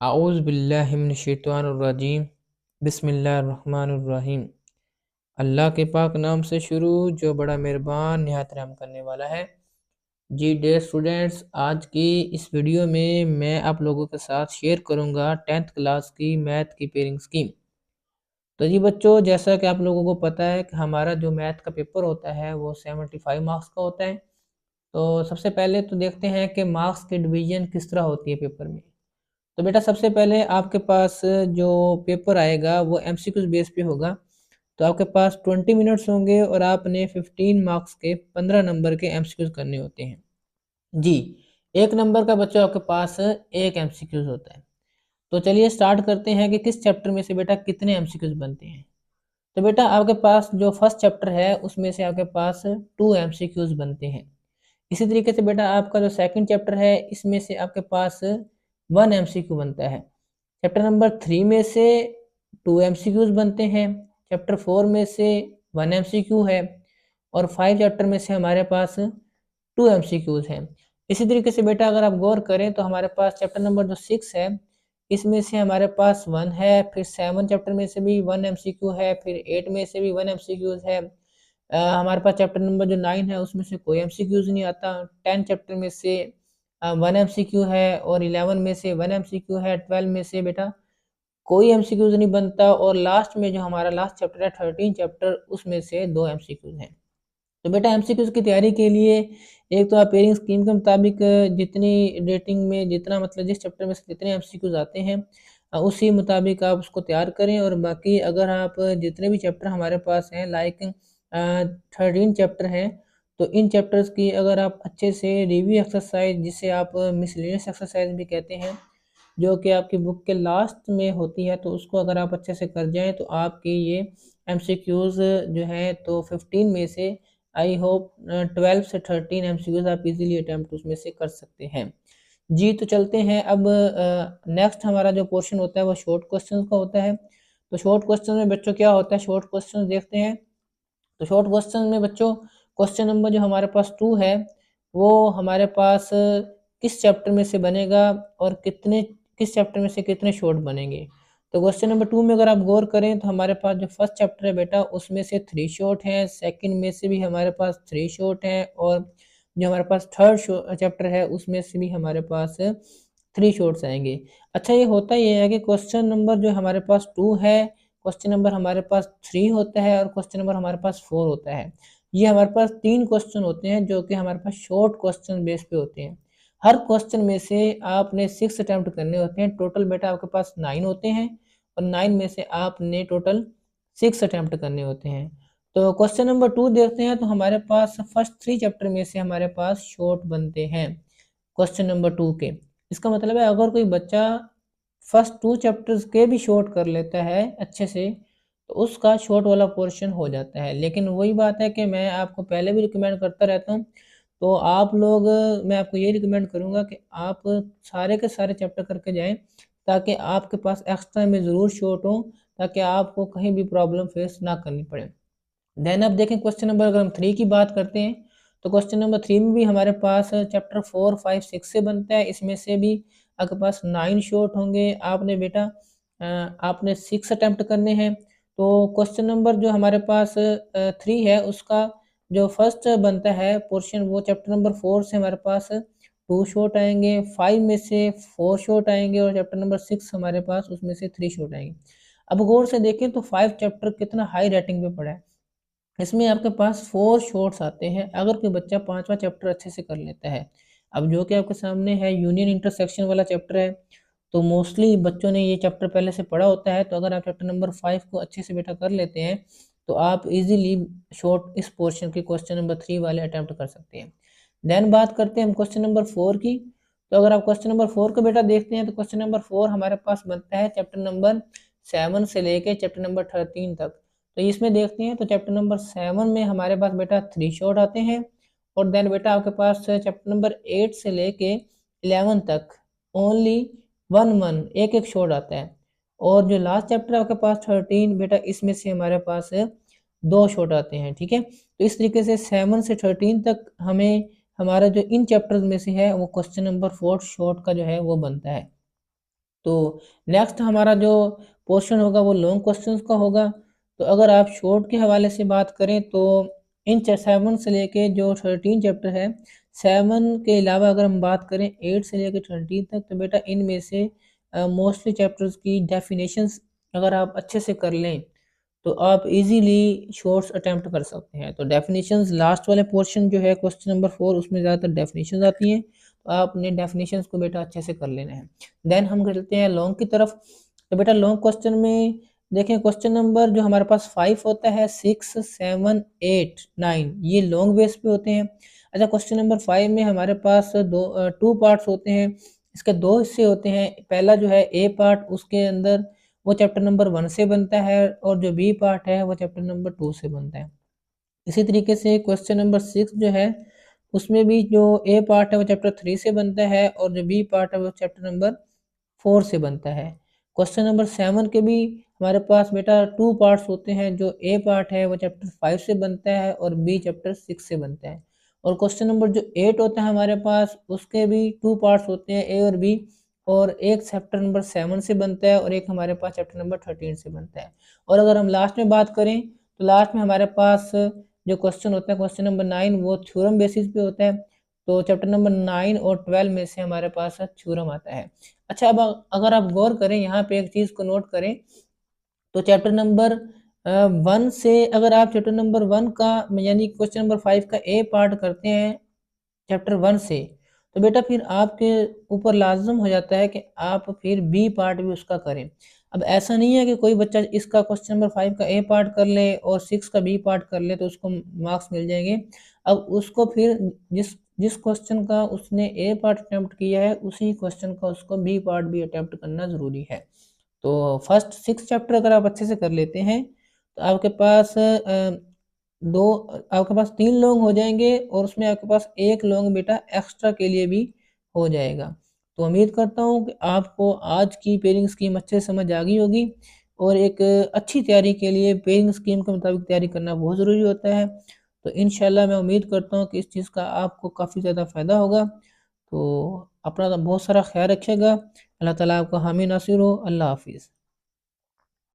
आऊज़ बिल्लाहि मिनश्शैतानिर्रजीम बिस्मिल्लाहिर्रहमानिर्रहीम। अल्लाह के पाक नाम से शुरू जो बड़ा मेहरबान निहायत रहम करने वाला है। जी डियर स्टूडेंट्स, आज की इस वीडियो में मैं आप लोगों के साथ शेयर करूंगा 10th क्लास की मैथ की पेयरिंग स्कीम। तो जी बच्चों, जैसा कि आप लोगों को पता है कि हमारा जो मैथ का पेपर होता है वो 75 मार्क्स का होता है। तो सबसे पहले तो देखते हैं कि मार्क्स की डिवीजन किस तरह होती है पेपर में। तो बेटा सबसे पहले आपके पास जो पेपर आएगा वो एमसीक्यूज बेस पे होगा। तो आपके पास 20 मिनट्स होंगे और आपने 15 मार्क्स के 15 नंबर के एमसीक्यूज करने होते हैं। जी, एक नंबर का बच्चों आपके पास एक एमसीक्यूज होता है। तो चलिए स्टार्ट करते हैं कि किस चैप्टर में से बेटा कितने एमसीक्यूज बनते हैं। तो बेटा आपके पास जो फर्स्ट चैप्टर है उसमें से आपके पास 2 एमसीक्यूज बनते हैं। इसी तरीके से बेटा आपका जो सेकंड चैप्टर है इसमें से आपके पास 1 एमसीक्यू बनता है। चैप्टर नंबर 3 में से 2 एमसीक्यूज बनते हैं। चैप्टर 4 में से 1 एमसीक्यू है और 5 चैप्टर में से हमारे पास 2 एमसीक्यूज हैं। इसी तरीके से बेटा अगर आप गौर करें तो हमारे पास चैप्टर नंबर जो 6 है इसमें से हमारे पास 1 है, फिर 7 चैप्टर में से भी 1 एमसीक्यू है, फिर 8 में से भी 1 एमसीक्यूज है। हमारे पास चैप्टर नंबर जो 9 है उसमें से कोई एमसीक्यूज नहीं आता। 10 चैप्टर में से 1 एमसीक्यू है और 11 में से 1 एमसीक्यू है। 12 में से बेटा कोई एमसीक्यूज नहीं बनता और लास्ट में जो हमारा लास्ट चैप्टर है 13 चैप्टर उसमें से 2 एमसीक्यूज हैं। तो बेटा एमसीक्यूज की तैयारी के लिए एक तो आप पेयरिंग स्कीम के मुताबिक जितनी रेटिंग में जितना मतलब जिस चैप्टर में से जितने एमसीक्यूज आते हैं उसी मुताबिक आप उसको तैयार करें। और बाकी अगर आप जितने भी चैप्टर हमारे पास हैं लाइक 13 चैप्टर हैं तो इन चैप्टर्स की अगर आप अच्छे से रिव्यू एक्सरसाइज जिसे आप मिसलेनियस एक्सरसाइज भी कहते हैं जो कि आपकी बुक के लास्ट में होती है, तो उसको अगर आप अच्छे से कर जाएँ तो आपकी ये एमसीक्यूज़ जो है तो 15 में से आई होप 12 से 13 एमसीक्यूज़ आप इज़िली अटेम्प्ट उसमें से कर सकते हैं। जी, तो चलते हैं अब नेक्स्ट हमारा जो पोर्शन होता है वो शॉर्ट क्वेश्चंस का होता है। तो शॉर्ट क्वेश्चन में बच्चों क्या होता है, शॉर्ट क्वेश्चन देखते हैं। तो शॉर्ट क्वेश्चन में बच्चों क्वेश्चन नंबर जो हमारे पास 2 है वो हमारे पास किस चैप्टर में से बनेगा और कितने किस चैप्टर में से कितने शॉर्ट बनेंगे। तो क्वेश्चन नंबर 2 में अगर आप गौर करें तो हमारे पास जो फर्स्ट चैप्टर है बेटा उसमें से 3 शॉर्ट हैं, सेकंड में से भी हमारे पास 3 शॉर्ट हैं और जो हमारे पास थर्ड चैप्टर है उसमें से भी हमारे पास 3 शॉर्ट्स आएंगे। अच्छा, ये होता ये है कि क्वेश्चन नंबर जो हमारे पास 2 है, क्वेश्चन नंबर हमारे पास 3 होता है और क्वेश्चन नंबर हमारे पास 4 होता है। ये हमारे पास 3 क्वेश्चन होते हैं जो कि हमारे पास शॉर्ट क्वेश्चन बेस पे होते हैं। हर क्वेश्चन में से आपने 6 अटेम्प्ट करने होते हैं। टोटल बेटा आपके पास 9 होते हैं और 9 में से आपने टोटल 6 अटेम्प्ट करने होते हैं। तो क्वेश्चन नंबर 2 देखते हैं तो हमारे पास फर्स्ट 3 चैप्टर में से हमारे पास शॉर्ट बनते हैं क्वेश्चन नंबर 2 के। इसका मतलब है अगर कोई बच्चा फर्स्ट 2 चैप्टर्स के भी शॉर्ट कर लेता है अच्छे से तो उसका शॉर्ट वाला पोर्शन हो जाता है। लेकिन वही बात है कि मैं आपको पहले भी रिकमेंड करता रहता हूँ, तो आप लोग मैं आपको ये रिकमेंड करूँगा कि आप सारे के सारे चैप्टर करके जाएँ ताकि आपके पास एक्स्ट्रा में ज़रूर शॉर्ट हो, ताकि आपको कहीं भी प्रॉब्लम फेस ना करनी पड़े। देन अब देखें क्वेश्चन नंबर अगर हम 3 की बात करते हैं तो क्वेश्चन नंबर 3 में भी हमारे पास चैप्टर 4, 5, 6 से बनता है। इसमें से भी आपके पास 9 शॉर्ट होंगे। आपने बेटा आपने 6 अटेम्प्ट करने हैं। तो क्वेश्चन नंबर जो हमारे पास 3 है उसका जो फर्स्ट बनता है पोर्शन वो चैप्टर नंबर 4 से हमारे पास 2 शॉर्ट आएंगे, 5 में से 4 शॉर्ट आएंगे और चैप्टर नंबर 6 हमारे पास उसमें से 3 शॉर्ट आएंगे। अब गौर से देखें तो 5 चैप्टर कितना हाई रेटिंग पे पड़ा है। इसमें आपके पास 4 शॉर्ट्स आते हैं अगर कोई बच्चा 5वां चैप्टर अच्छे से कर लेता है। अब जो कि आपके सामने है यूनियन इंटरसेक्शन वाला चैप्टर है, तो मोस्टली बच्चों ने ये चैप्टर पहले से पढ़ा होता है। तो अगर आप चैप्टर नंबर 5 को अच्छे से बेटा कर लेते हैं तो आप इजीली शॉर्ट इस पोर्शन के क्वेश्चन नंबर 3 वाले अटेम्प्ट कर सकते हैं। देन बात करते हैं हम क्वेश्चन नंबर 4 की। तो अगर आप क्वेश्चन नंबर 4 को बेटा देखते हैं तो क्वेश्चन नंबर 4 हमारे पास बनता है चैप्टर नंबर 7 से लेके चैप्टर नंबर 13 तक। तो इसमें देखते हैं तो चैप्टर नंबर 7 में हमारे पास बेटा 3 शॉर्ट आते हैं और देन बेटा आपके पास चैप्टर नंबर 8 से लेके 11 तक ओनली 1 एक एक शॉर्ट आता है। और जो लास्ट चैप्टर है आपके पास 13 बेटा इसमें से हमारे पास 2 शॉर्ट आते हैं। ठीक है, तो इस तरीके से 7 से 13 तक हमें हमारा जो इन चैप्टर्स में से है वो क्वेश्चन नंबर 4 शॉर्ट का जो है वो बनता है। तो नेक्स्ट हमारा जो पोर्शन होगा वो लॉन्ग क्वेश्चंस का होगा। तो अगर आप शॉर्ट के हवाले से बात करें तो इन 7 से लेके जो 13 चैप्टर है, 7 के अलावा अगर हम बात करें 8 से लेके 13 तक, तो बेटा इनमें से मोस्टली चैप्टर्स की डेफिनेशंस अगर आप अच्छे से कर लें तो आप इजीली शॉर्ट्स अटेम्प्ट कर सकते हैं। तो डेफिनेशंस लास्ट वाले पोर्शन जो है क्वेश्चन नंबर 4, उसमें ज़्यादातर डेफिनेशंस आती हैं, तो आपने डेफिनेशंस को बेटा अच्छे से कर लेना है। देन हम चलते हैं लॉन्ग की तरफ। तो बेटा लॉन्ग क्वेश्चन में देखें, क्वेश्चन नंबर जो हमारे पास 5 होता है, 6, 7, 8, 9 ये लॉन्ग बेस पे होते हैं। अच्छा, क्वेश्चन नंबर 5 में हमारे पास 2 पार्ट्स होते हैं, इसके 2 हिस्से होते हैं। पहला जो है ए पार्ट, उसके अंदर वो चैप्टर नंबर 1 से बनता है, और जो बी पार्ट है वो चैप्टर नंबर 2 से बनता है। इसी तरीके से क्वेश्चन नंबर 6 जो है, उसमें भी जो ए पार्ट है वो चैप्टर 3 से बनता है, और जो बी पार्ट है वो चैप्टर नंबर 4 से बनता है। क्वेश्चन नंबर 7 के भी हमारे पास बेटा 2 पार्ट्स होते हैं, जो ए पार्ट है वो चैप्टर 5 से बनता है, और बी चैप्टर 6 से बनता है। और क्वेश्चन नंबर जो 8 होता है हमारे पास, उसके भी 2 पार्ट्स होते हैं, ए और बी, और एक चैप्टर नंबर 7 से बनता है, और एक हमारे पास चैप्टर नंबर 13 से बनता है। और अगर हम लास्ट में बात करें तो लास्ट में हमारे पास जो क्वेश्चन होता है, क्वेश्चन नंबर 9, वो थ्योरम बेसिस पे होता है। तो चैप्टर नंबर 9 और 12 में से हमारे पास थ्योरम आता है। अच्छा, अब अगर आप गौर करें यहाँ पे एक चीज़ को नोट करें, तो चैप्टर नंबर 1 से अगर आप चैप्टर नंबर 1 का यानी क्वेश्चन नंबर 5 का ए पार्ट करते हैं चैप्टर 1 से, तो बेटा फिर आपके ऊपर लाज़िम हो जाता है कि आप फिर बी पार्ट भी उसका करें। अब ऐसा नहीं है कि कोई बच्चा इसका क्वेश्चन नंबर 5 का ए पार्ट कर ले और 6 का बी पार्ट कर ले तो उसको मार्क्स मिल जाएँगे। अब उसको फिर जिस जिस क्वेश्चन का उसने ए पार्ट अटेम्प्ट किया है, उसी क्वेश्चन का उसको बी पार्ट भी अटेम्प्ट करना ज़रूरी है। तो फर्स्ट 6 चैप्टर अगर आप अच्छे से कर लेते हैं, तो आपके पास 2 आपके पास 3 लॉन्ग हो जाएँगे, और उसमें आपके पास 1 लॉन्ग बेटा एक्स्ट्रा के लिए भी हो जाएगा। तो उम्मीद करता हूँ कि आपको आज की पेयरिंग स्कीम अच्छे से समझ आ गई होगी, और एक अच्छी तैयारी के लिए पेयरिंग स्कीम के मुताबिक तैयारी करना बहुत ज़रूरी होता है। तो इंशाल्लाह मैं उम्मीद करता हूँ कि इस चीज़ का आपको काफ़ी ज़्यादा फ़ायदा होगा। तो अपना बहुत सारा ख़्याल रखिएगा। अल्लाह ताला आपका हामी नासिर हो। अल्लाह हाफ़िज़।